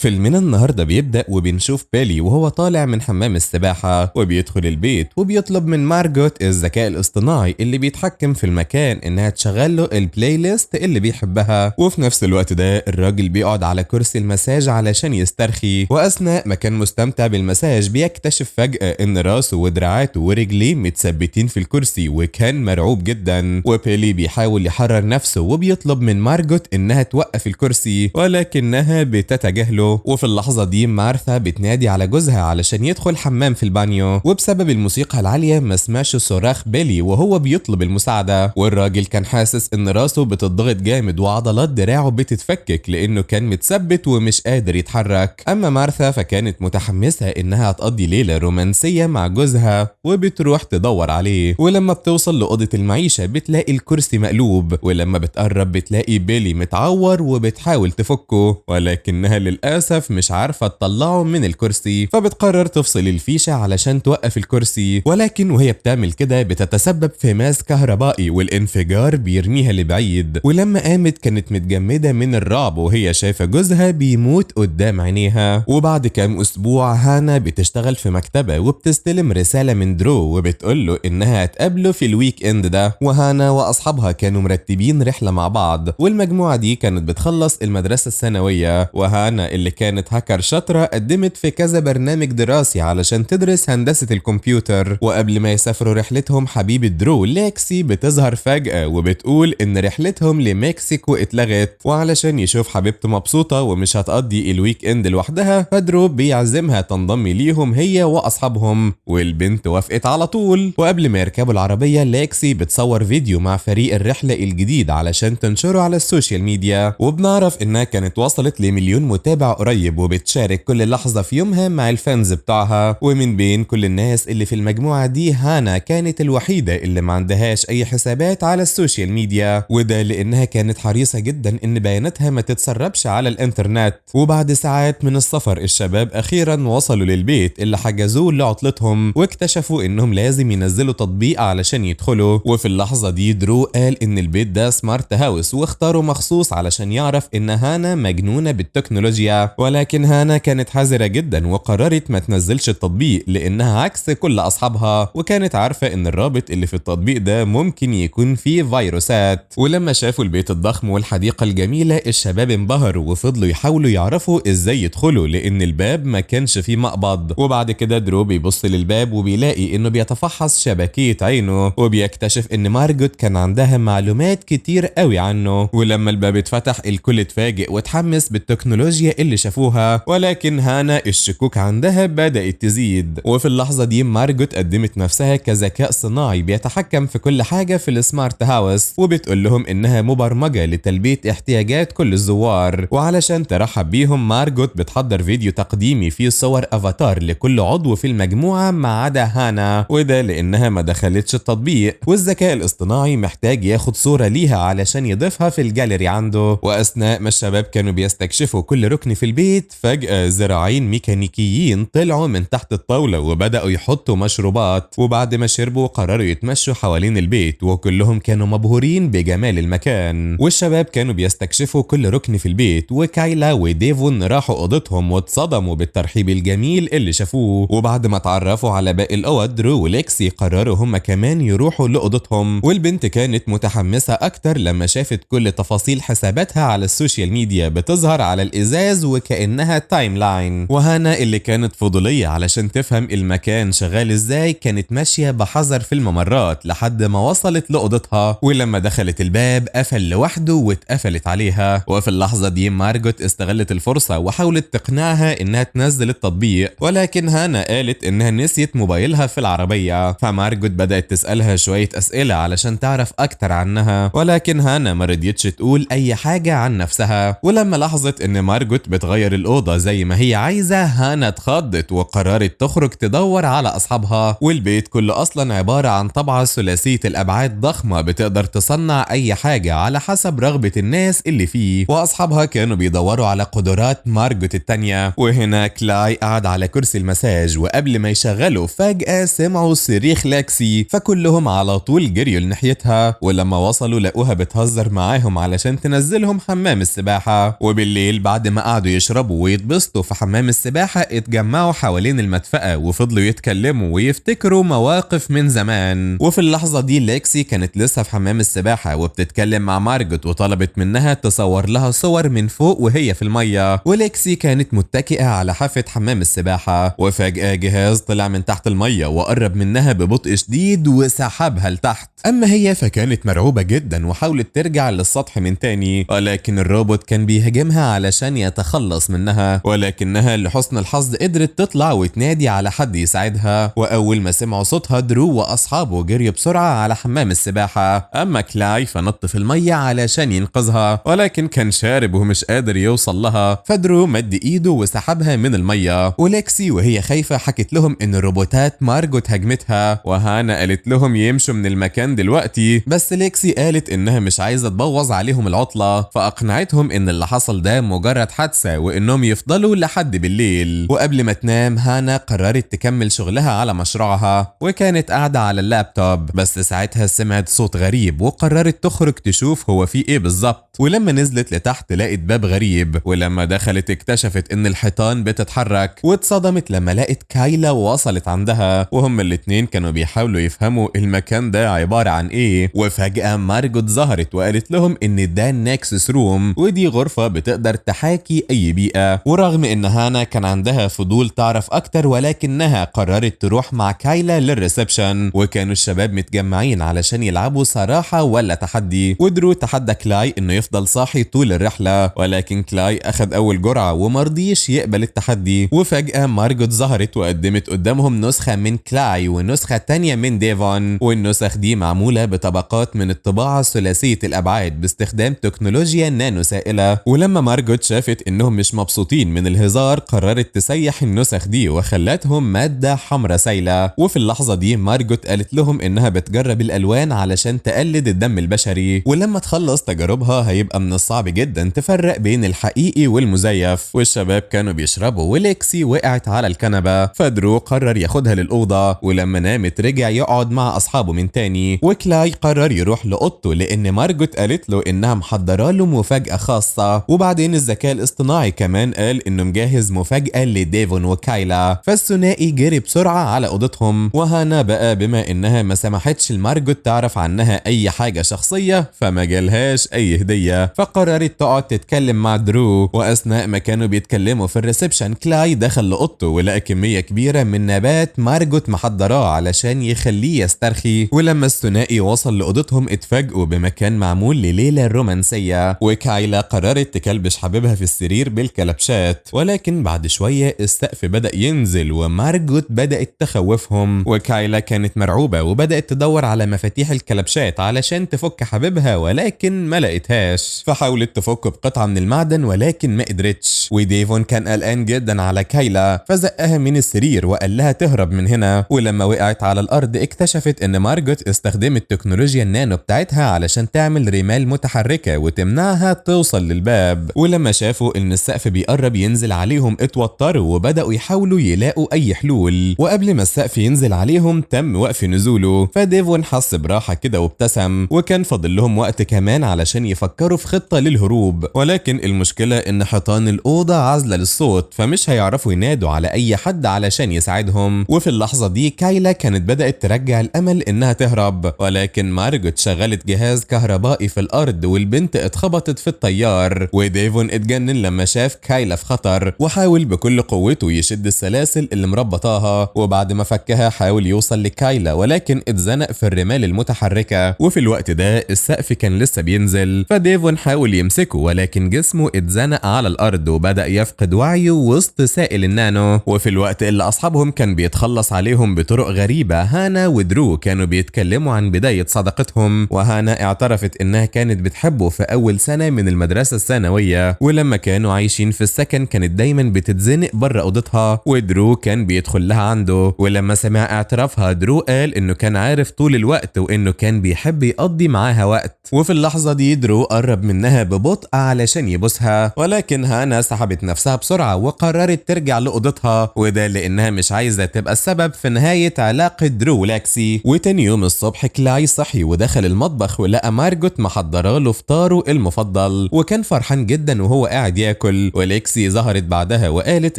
فيلمنا النهارده بيبدأ وبنشوف بيلي وهو طالع من حمام السباحة وبيدخل البيت وبيطلب من مارجوت الذكاء الاصطناعي اللي بيتحكم في المكان انها تشغل له البلاي ليست اللي بيحبها. وفي نفس الوقت ده الراجل بيقعد على كرسي المساج علشان يسترخي، واثناء ما كان مستمتع بالمساج بيكتشف فجأة ان راسه ودراعاته ورجليه متثبتين في الكرسي وكان مرعوب جدا. وبيلي بيحاول يحرر نفسه وبيطلب من مارجوت انها توقف الكرسي ولكنها بتتجاهله. وفي اللحظة دي مارثا بتنادي على جوزها علشان يدخل حمام في البانيو، وبسبب الموسيقى العالية ما سمعش صراخ بيلي وهو بيطلب المساعدة. والراجل كان حاسس ان راسه بتضغط جامد وعضلات دراعه بتتفكك لانه كان متثبت ومش قادر يتحرك. اما مارثا فكانت متحمسة انها تقضي ليلة رومانسية مع جوزها وبتروح تدور عليه. ولما بتوصل لأوضة المعيشة بتلاقي الكرسي مقلوب، ولما بتقرب بتلاقي بيلي متعور وبتحاول تفكه ولكنها للأسف مش عارفة تطلعه من الكرسي، فبتقرر تفصل الفيشة علشان توقف الكرسي. ولكن وهي بتعمل كده بتتسبب في ماس كهربائي والانفجار بيرميها لبعيد. ولما قامت كانت متجمدة من الرعب وهي شايفة جوزها بيموت قدام عينيها. وبعد كام أسبوع هانا بتشتغل في مكتبة وبتستلم رسالة من درو وبتقوله إنها هتقابله في الويك إند ده. وهانا وأصحابها كانوا مرتبين رحلة مع بعض، والمجموعة دي كانت بتخلص المدرسة الثانوية. وهانا اللي كانت هاكر شاطرة قدمت في كذا برنامج دراسي علشان تدرس هندسة الكمبيوتر. وقبل ما يسافروا رحلتهم حبيبة درو ليكسي بتظهر فجأة وبتقول إن رحلتهم لمكسيكو اتلغت، وعلشان يشوف حبيبته مبسوطة ومش هتقضي الويك إند لوحدها فدرو بيعزمها تنضم ليهم هي وأصحابهم، والبنت وافقت على طول. وقبل ما يركبوا العربية ليكسي بتصور فيديو مع فريق الرحلة الجديد علشان تنشره على السوشيال ميديا، وبنعرف إنها كانت وصلت لمليون متابع قريب وبتشارك كل لحظة في يومها مع الفانز بتاعها. ومن بين كل الناس اللي في المجموعة دي هانا كانت الوحيدة اللي ما عندهاش أي حسابات على السوشيال ميديا، وده لأنها كانت حريصة جدا إن بياناتها ما تتسربش على الإنترنت. وبعد ساعات من السفر الشباب أخيرا وصلوا للبيت اللي حجزوه لعطلتهم، واكتشفوا إنهم لازم ينزلوا تطبيق علشان يدخلوا. وفي اللحظة دي درو قال إن البيت ده سمارت هاوس واختاره مخصوص علشان يعرف إن هانا مجنونة بالتكنولوجيا. ولكن هانا كانت حذرة جدا وقررت ما تنزلش التطبيق لأنها عكس كل أصحابها، وكانت عارفة إن الرابط اللي في التطبيق ده ممكن يكون فيه فيروسات. ولما شافوا البيت الضخم والحديقة الجميلة الشباب انبهروا وفضلوا يحاولوا يعرفوا إزاي يدخلوا لأن الباب ما كانش فيه مقبض. وبعد كده درو بيبص للباب وبيلاقي إنه بيتفحص شبكية عينه، وبيكتشف إن مارجوت كان عندها معلومات كتير قوي عنه. ولما الباب اتفتح الكل اتفاجئ واتحمس بالتكنولوجيا اللي شافوها، ولكن هانا الشكوك عندها بدأت تزيد. وفي اللحظة دي مارجوت قدمت نفسها كذكاء صناعي بيتحكم في كل حاجة في السمارت هاوس، وبتقول لهم إنها مبرمجة لتلبية احتياجات كل الزوار. وعلشان ترحب بيهم مارجوت بتحضر فيديو تقديمي فيه صور افاتار لكل عضو في المجموعة ما عدا هانا، وده لأنها ما دخلتش التطبيق والذكاء الاصطناعي محتاج ياخد صورة ليها علشان يضيفها في الجاليري عنده. وأثناء ما الشباب كانوا بيستكشفوا كل ركن في البيت فجأة ذراعين ميكانيكيين طلعوا من تحت الطاولة وبدأوا يحطوا مشروبات، وبعد ما شربوا قرروا يتمشوا حوالين البيت وكلهم كانوا مبهورين بجمال المكان. والشباب كانوا بيستكشفوا كل ركن في البيت، وكايلا وديفون راحوا اوضتهم واتصدموا بالترحيب الجميل اللي شافوه. وبعد ما اتعرفوا على باقي الاوض درو وليكسي قرروا هم كمان يروحوا لاوضتهم. والبنت كانت متحمسة اكتر لما شافت كل تفاصيل حساباتها على السوشيال ميديا بتظهر على الازاز وكأنها تايم لاين. وهانا اللي كانت فضولية علشان تفهم المكان شغال ازاي كانت ماشية بحذر في الممرات لحد ما وصلت لأوضتها، ولما دخلت الباب قفل لوحده واتقفلت عليها. وفي اللحظة دي مارجوت استغلت الفرصة وحاولت تقنعها انها تنزل التطبيق، ولكن هانا قالت انها نسيت موبايلها في العربية. فمارجوت بدأت تسألها شوية أسئلة علشان تعرف أكتر عنها، ولكن هانا ما رضيتش تقول أي حاجة عن نفسها. ولما لاحظت ان مارجوت بتغير الأوضة زي ما هي عايزة هانا اتخضت وقررت تخرج تدور على أصحابها. والبيت كله أصلا عبارة عن طبعة ثلاثية الأبعاد ضخمة بتقدر تصنع أي حاجة على حسب رغبة الناس اللي فيه. وأصحابها كانوا بيدوروا على قدرات مارجوت التانية. وهنا كلاي قعد على كرسي المساج، وقبل ما يشغلوا فجأة سمعوا صريخ لاكسي فكلهم على طول جريوا لناحيتها. ولما وصلوا لقوها بتهزر معاهم علشان تنزلهم حمام السباحة. وبالليل بعد ما قعدوا قعدوا يشربوا ويتبسطوا في حمام السباحة اتجمعوا حوالين المدفأة وفضلوا يتكلموا ويفتكروا مواقف من زمان. وفي اللحظة دي ليكسي كانت لسه في حمام السباحة وبتتكلم مع مارجوت وطلبت منها تصور لها صور من فوق وهي في المية، وليكسي كانت متكئة على حافة حمام السباحة، وفجأة جهاز طلع من تحت المية وقرب منها ببطء شديد وسحبها لتحت. أما هي فكانت مرعوبة جدا وحاولت ترجع للسطح من تاني، ولكن الروبوت كان بيهاجمها علشان يتخلص منها، ولكنها لحسن الحظ قدرت تطلع وتنادي على حد يساعدها. وأول ما سمعوا صوتها درو وأصحابه جريوا بسرعة على حمام السباحة. أما كلاي فنط في المية علشان ينقذها، ولكن كان شارب ومش قادر يوصل لها، فدرو مد إيده وسحبها من المية. وليكسي وهي خايفة حكت لهم إن الروبوتات مارجوت هجمتها، وهانا قالت لهم يمشوا من المكان دلوقتي، بس ليكسي قالت إنها مش عايزة تبوظ عليهم العطلة، فأقنعتهم إن اللي حصل ده مجرد حادثة وإنهم يفضلوا لحد بالليل. وقبل ما تنام هانا قررت تكمل شغلها على مشروعها، وكانت قاعدة على اللابتوب، بس ساعتها سمعت صوت غريب وقررت تخرج تشوف هو في إيه بالظبط. ولما نزلت لتحت لقت باب غريب، ولما دخلت اكتشفت إن الحيطان بتتحرك، واتصدمت لما لقت كايلا وصلت عندها، وهم الاتنين كانوا بيحاولوا يفهموا المكان ده عبارة عن إيه. وفجأة مارجوت ظهرت وقالت لهم إن ده نكسس روم، ودي غرفة بتقدر تحاكي أي بيئة. ورغم إن هانا كان عندها فضول تعرف أكتر، ولكنها قررت تروح مع كايلا للريسبشن، وكانوا الشباب متجمعين علشان يلعبوا صراحة ولا تحدي. ودرو تحدى كلاي إنه يفضل صاحي طول الرحلة، ولكن كلاي أخذ أول جرعة ومرضيش يقبل التحدي. وفجأة مارجوت ظهرت وقدمت قدامهم نسخة من كلاي ونسخة تانية من ديفون، والنسخ دي معمولة بطبقات من الطباعة ثلاثية الأبعاد باستخدام تكنولوجيا نانو سائلة. ولما مارجوت شافت إنهم مش مبسوطين من الهزار قررت تسيح النسخ دي وخلتهم مادة حمراء سايلة. وفي اللحظة دي مارجوت قالت لهم إنها بتجرب الألوان علشان تقلد الدم البشري، ولما تخلص تجاربها هيبقى من الصعب جدا تفرق بين الحقيقي والمزيف. والشباب كانوا بيشربوا وليكسي وقعت على الكنبة، فدرو قرر ياخدها للأوضة، ولما نامت رجع يقعد مع أصحابه من تاني. وكلاي قرر يروح لأوضته لأن مارجوت قالت له إنها محضرة له مفاجأة خاصة. وبعدين الذكاء الاصطناعي كمان قال إنه مجهز مفاجأة لديفون وكايلا، فالثنائي جري بسرعة على أوضتهم. وهانا بقى بما إنها ما سمحتش لمارجوت تعرف عنها أي حاجة شخصية فما جالهاش أي هدية، فقررت تقعد تتكلم مع درو. وأثناء ما كانوا بيتكلموا في الريسبشن كلاي دخل لأوضته ولقى كمية كبيرة من نبات مارجوت محضراه علشان يخليه يسترخي. ولما الثنائي وصل لأوضتهم اتفاجئوا بمكان معمول لليلة رومانسية، وكايلا قررت تكلبش حبيبها في السرير بالكلبشات. ولكن بعد شوية السقف بدأ ينزل ومارجوت بدأت تخوفهم، وكايلا كانت مرعوبة وبدأت تدور على مفاتيح الكلبشات علشان تفك حبيبها ولكن ما لقيتهاش، فحاولت تفك بقطعة من المعدن ولكن ما قدرتش. وديفون كان قلقان جدا على كايلا فزقها من السرير وقال لها تهرب من هنا. ولما وقعت على الأرض اكتشفت ان مارجوت استخدمت تكنولوجيا النانو بتاعتها علشان تعمل رمال متحركة وتمنعها توصل للباب. ولما شافوا ان السقف بيقرب ينزل عليهم اتوتروا وبدأوا يحاولوا يلاقوا اي حلول. وقبل ما السقف ينزل عليهم تم وقف نزوله، فديفون حس براحة كده وابتسم، وكان فاضل لهم وقت كمان علشان يفكروا في خطة للهروب. ولكن المشكلة ان حيطان الأوضة عازلة للصوت فمش هيعرفوا ينادوا على اي حد علشان يساعدهم. وفي اللحظة دي كايلا كانت بدأت ترجع الامل انها تهرب، ولكن مارجوت شغلت جهاز كهربائي في الارض والبنت اتخبطت في التيار. وديفون اتجنن لما شاف كايلا في خطر وحاول بكل قوته يشد السلاسل اللي مربطاها، وبعد ما فكها حاول يوصل لكايلا ولكن اتزنق في الرمال المتحركة. وفي الوقت ده السقف كان لسه بينزل، فديفون حاول يمسكه ولكن جسمه اتزنق على الارض وبدأ يفقد وعيه وسط سائل النانو. وفي الوقت اللي اصحابهم كان بيتخلص عليهم بطرق غريبة هانا ودرو كانوا بيتكلموا عن بداية صداقتهم، وهانا اعترفت انها كانت بتحبه في اول سنة من المدرسة الثانوية، ولما كانوا عايشين في السكن كانت دايما بتتزنق بره اوضتها ودرو كان بيدخل لها عنده. ولما سمع اعترافها درو قال انه كان عارف طول الوقت وانه كان بيحب يقضي معاها وقت. وفي اللحظة دي درو قرب منها ببطء علشان يبوسها، ولكن هانا سحبت نفسها بسرعة وقررت ترجع لأوضتها، وده لانها مش عايزة تبقى السبب في نهاية علاقة درو ولاكسي. وتاني يوم الصبح كلاي صحي ودخل المطبخ ولقى مارجوت محضره له فطاره المفضل، وكان فرحان جدا وهو قاعد ياكل. تاكل، وليكسي ظهرت بعدها وقالت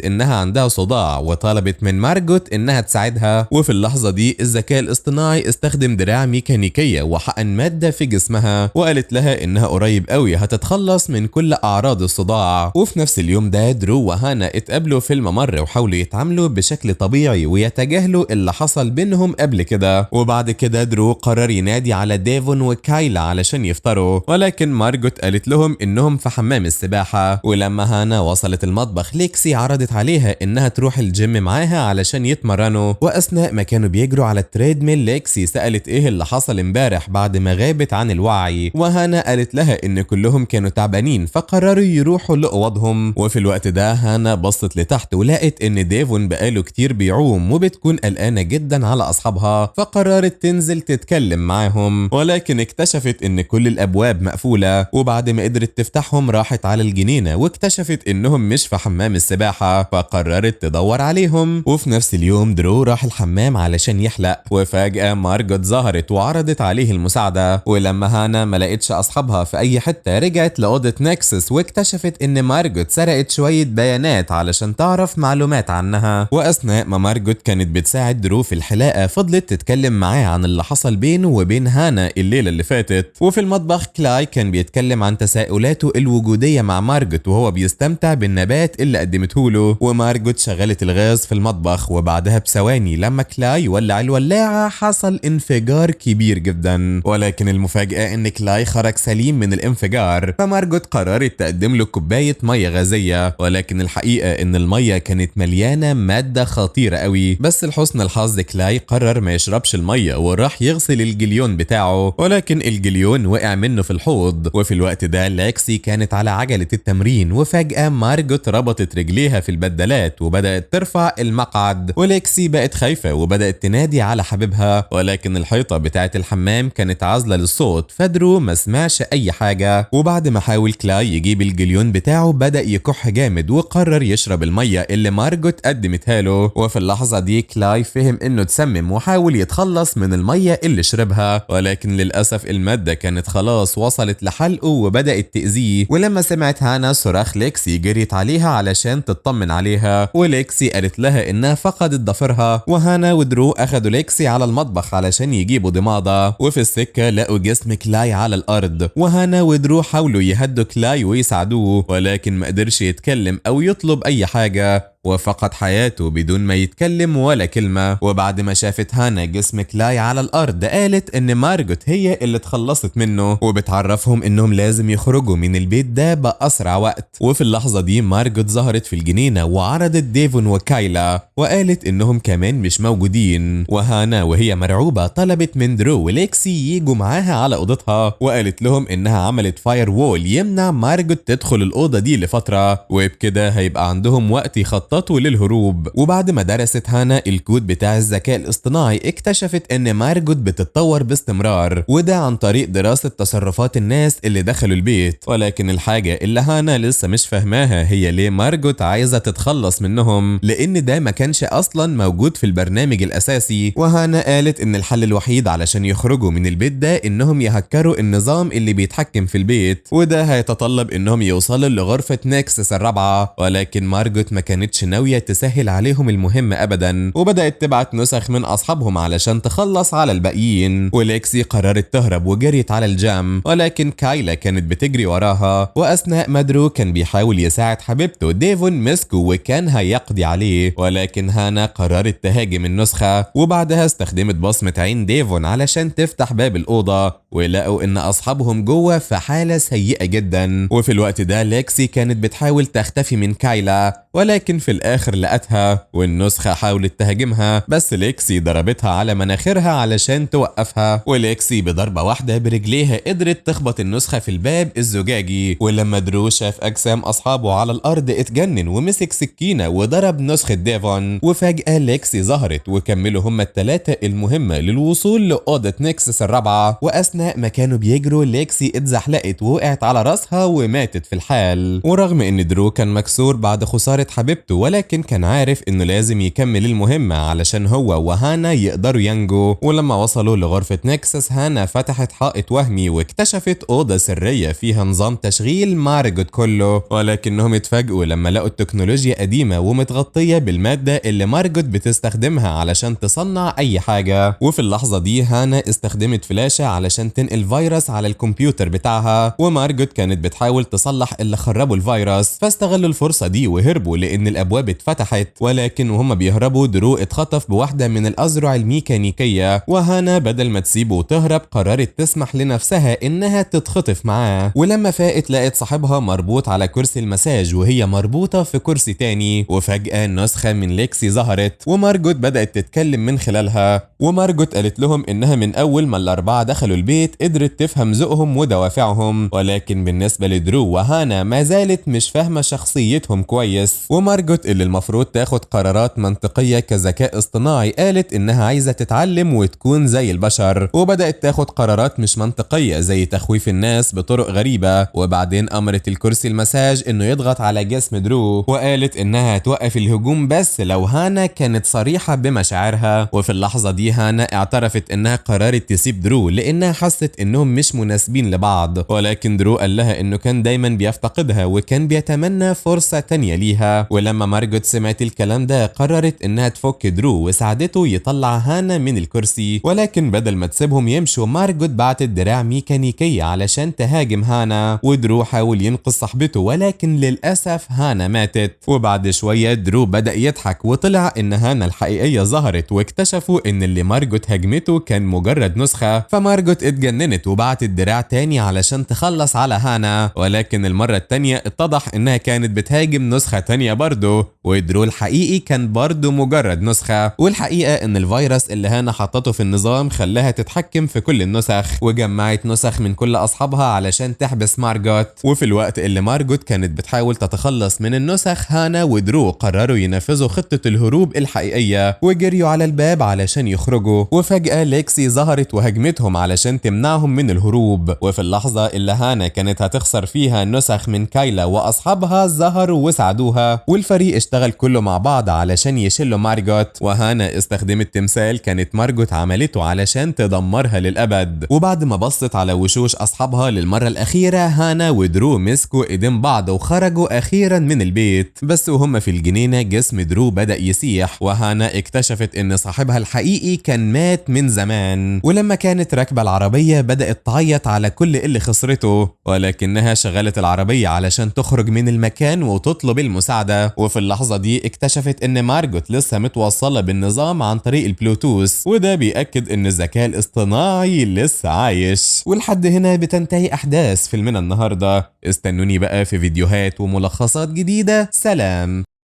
انها عندها صداع وطلبت من مارجوت انها تساعدها. وفي اللحظة دي الذكاء الاصطناعي استخدم دراع ميكانيكية وحقن مادة في جسمها، وقالت لها انها قريب قوي هتتخلص من كل اعراض الصداع. وفي نفس اليوم ده درو وهانا اتقابلوا في الممر وحاولوا يتعاملوا بشكل طبيعي ويتجاهلوا اللي حصل بينهم قبل كده. وبعد كده درو قرر ينادي على ديفون وكايلا علشان يفطروا، ولكن مارجوت قالت لهم انهم في حمام السباحة. ولما هانا وصلت المطبخ ليكسي عرضت عليها انها تروح الجيم معاها علشان يتمرنوا. واثناء ما كانوا بيجروا على التريدميل ليكسي سألت ايه اللي حصل امبارح بعد ما غابت عن الوعي، وهانا قالت لها ان كلهم كانوا تعبانين فقرروا يروحوا لأوضهم. وفي الوقت ده هانا بصت لتحت ولقت ان ديفون بقاله كتير بيعوم وبتكون قلقانة جدا على اصحابها، فقررت تنزل تتكلم معاهم، ولكن اكتشفت ان كل الابواب مقفولة. وبعد ما قدرت تفتحهم راحت على الجنينة واكتشفت انهم مش في حمام السباحة، فقررت تدور عليهم. وفي نفس اليوم درو راح الحمام علشان يحلق، وفجأة مارجوت ظهرت وعرضت عليه المساعدة. ولما هانا ما لقتش اصحابها في اي حتة رجعت لأوضة نكسس واكتشفت ان مارجوت سرقت شوية بيانات علشان تعرف معلومات عنها. واثناء ما مارجوت كانت بتساعد درو في الحلاقة فضلت تتكلم معاه عن اللي حصل بينه وبين هانا الليلة اللي فاتت. وفي المطبخ كلاي كان بيتكلم عن تساؤلاته الوجودية مع مارجوت وهو بيستمتع بالنبات اللي قدمته له. ومارجوت شغلت الغاز في المطبخ، وبعدها بثواني لما كلاي ولع الولاعة حصل انفجار كبير جدا. ولكن المفاجأة ان كلاي خرج سليم من الانفجار، فمارجوت قررت تقدم له كوباية مية غازية، ولكن الحقيقة ان المية كانت مليانة مادة خطيرة قوي. بس لحسن الحظ كلاي قرر ما يشربش المية وراح يغسل الجليون بتاعه، ولكن الجليون وقع منه في الحوض. وفي الوقت ده ليكسي كانت على عجلة التمرين، وفجأة مارجوت ربطت رجليها في البدلات وبدأت ترفع المقعد، وليكسي بقت خايفة وبدأت تنادي على حبيبها، ولكن الحيطة بتاعة الحمام كانت عازلة للصوت فدرو ما سمعش أي حاجة. وبعد ما حاول كلاي يجيب الجليون بتاعه بدأ يكح جامد وقرر يشرب المية اللي مارجوت قدمتها له. وفي اللحظة دي كلاي فهم إنه تسمم وحاول يتخلص من المية اللي شربها، ولكن للأسف المادة كانت خلاص وصلت لحلقه وبدأت تأذيه. ولما سمعت هانا صراخ ليكسي جريت عليها علشان تطمن عليها، وليكسي قالت لها إنها فقدت ضفرها. وهانا ودرو أخدوا ليكسي على المطبخ علشان يجيبوا ضمادة، وفي السكة لقوا جسم كلاي على الأرض. وهانا ودرو حاولوا يهدوا كلاي ويساعدوه، ولكن ما قدرش يتكلم أو يطلب أي حاجة، وفقد حياته بدون ما يتكلم ولا كلمة. وبعد ما شافت هانا جسم كلاي على الأرض قالت إن مارجوت هي اللي اتخلصت منه، وبتعرفهم إنهم لازم يخرجوا من البيت ده بأسرع وقت. وفي اللحظة دي مارجوت ظهرت في الجنينة وعرضت ديفون وكايلا وقالت إنهم كمان مش موجودين. وهانا وهي مرعوبة طلبت من درو وليكسي ييجوا معاها على أوضتها، وقالت لهم إنها عملت فاير وول يمنع مارجوت تدخل الأوضة دي لفترة، وبكده هيبقى عندهم وقت يخططوا للهروب. وبعد ما درست هانا الكود بتاع الذكاء الاصطناعي اكتشفت ان مارجوت بتتطور باستمرار، وده عن طريق دراسة تصرفات الناس اللي دخلوا البيت. ولكن الحاجة اللي هانا لسه مش فاهماها هي ليه مارجوت عايزة تتخلص منهم، لان ده ما كانش اصلا موجود في البرنامج الاساسي. وهانا قالت ان الحل الوحيد علشان يخرجوا من البيت ده انهم يهكروا النظام اللي بيتحكم في البيت، وده هيتطلب انهم يوصلوا لغرفة نكسس الرابعة. ولكن مارجوت ما كانتش ناوية تسهل عليهم المهمة أبدا، وبدأت تبعت نسخ من أصحابهم علشان تخلص على الباقيين. وليكسي قررت تهرب وجريت على الجام، ولكن كايلا كانت بتجري وراها. وأثناء ما درو كان بيحاول يساعد حبيبته ديفون مسكه وكان هيقضي عليه، ولكن هانا قررت تهاجم النسخة، وبعدها استخدمت بصمة عين ديفون علشان تفتح باب الأوضة، ولقوا إن أصحابهم جوه في حالة سيئة جدا. وفي الوقت ده ليكسي كانت بتحاول تختفي من كايلا، ولكن في الآخر لقتها والنسخة حاولت تهاجمها، بس ليكسي ضربتها على مناخيرها علشان توقفها. وليكسي بضربة واحدة برجليها قدرت تخبط النسخة في الباب الزجاجي. ولما درو شاف أجسام أصحابه على الأرض اتجنن ومسك سكينة وضرب نسخة ديفون. وفجأة ليكسي ظهرت وكملوا هما الثلاثة المهمة للوصول لأوضة نكسس الرابعة. وأثناء واثناء ما كانوا بيجروا ليكسي اتزحلقت ووقعت على راسها وماتت في الحال. ورغم ان درو كان مكسور بعد خسارة حبيبته، ولكن كان عارف انه لازم يكمل المهمة علشان هو وهانا يقدروا ينجوا. ولما وصلوا لغرفة نكسس، هانا فتحت حائط وهمي واكتشفت أوضة سرية فيها نظام تشغيل مارجوت كله، ولكنهم اتفاجئوا لما لقوا التكنولوجيا قديمة ومتغطية بالمادة اللي مارجوت بتستخدمها علشان تصنع أي حاجة. وفي اللحظة دي هانا استخدمت فلاشة علشان تنقل فيروس على الكمبيوتر بتاعها، ومارجوت كانت بتحاول تصلح اللي خربوا الفيروس، فاستغلوا الفرصة دي وهربوا لأن الأبواب اتفتحت. ولكن وهم بيهربوا درو اتخطف بواحدة من الأذرع الميكانيكية، وهانا بدل ما تسيبه وتهرب قررت تسمح لنفسها إنها تتخطف معاه. ولما فاقت لقت صاحبها مربوط على كرسي المساج وهي مربوطة في كرسي تاني، وفجأة نسخة من ليكسي ظهرت ومارجوت بدأت تتكلم من خلالها. ومارجوت قالت لهم إنها من أول ما الأربعة دخلوا البيت قدرت تفهم ذوقهم ودوافعهم، ولكن بالنسبة لدرو وهانا ما زالت مش فاهمة شخصيتهم كويس. ومارجوت اللي المفروض تاخد قرارات منطقية كذكاء اصطناعي قالت إنها عايزة تتعلم وتكون زي البشر، وبدأت تاخد قرارات مش منطقية زي تخويف الناس بطرق غريبة. وبعدين أمرت الكرسي المساج إنه يضغط على جسم درو، وقالت إنها توقف الهجوم بس لو هانا كانت صريحة بمشاعرها. وفي اللحظة دي هانا اعترفت إنها قررت تسيب درو لأنها حست إنهم مش مناسبين لبعض، ولكن درو قال لها إنه كان دايما بيفتقدها وكان بيتمنى فرصة تانية ليها. ولما مارجوت سمعت الكلام ده قررت إنها تفك درو وساعدته يطلع هانا من الكرسي، ولكن بدل ما تسيبهم يمشوا مارجوت بعتت دراع ميكانيكية علشان تهاجم هانا. ودرو حاول ينقذ صاحبته ولكن للأسف هانا ماتت. وبعد شوية درو بدأ يضحك وطلع إن هانا الحقيقية ظهرت، واكتشفوا إن اللي مارجوت هاجمته كان مجرد نسخة. فمارجوت اتجننت وبعتت دراع تاني علشان تخلص على هانا، ولكن المرة التانية اتضح إنها كانت بتهاجم نسخة تانية برضه، ودرو الحقيقي كان برضه مجرد نسخة. والحقيقة إن الفيروس اللي هانا حطته في النظام خلاها تتحكم في كل النسخ، وجمعت نسخ من كل أصحابها علشان تحبس مارجوت. وفي الوقت اللي مارجوت كانت بتحاول تتخلص من النسخ، هانا ودرو قرروا ينفذوا خطة الهروب الحقيقية وجريوا على الباب علشان يخرجوا. وفجأة ليكسي ظهرت وهجمتهم علشان تمنعهم من الهروب. وفي اللحظة اللي هانا كانت هتخسر فيها نسخ من كايلا وأصحابها ظهروا وساعدوها، والفريق اشتغل كله مع بعض علشان يشلوا مارجوت. وهانا استخدمت تمثال كانت مارجوت عملته علشان تدمرها للأبد. وبعد ما بصت على وشوش أصحابها للمرة الأخيرة، هانا ودرو مسكوا ايدين بعض وخرجوا أخيرا من البيت. بس وهم في الجنينة جسم درو بدأ يسيح، وهانا اكتشفت إن صاحبها الحقيقي كان مات من زمان. ولما كانت راكبة العربية بدأت تعيط على كل اللي خسرته، ولكنها شغلت العربية علشان تخرج من المكان وتطلب المساعدة. وفي اللحظة دي اكتشفت إن مارجوت لسه متوصلة بالنظام عن طريق البلوتوث، وده بيأكد إن الذكاء الاصطناعي لسه عايش. ولحد هنا بتنتهي أحداث فيلمنا النهاردة. استنوني بقى في فيديوهات وملخصات جديدة. سلام.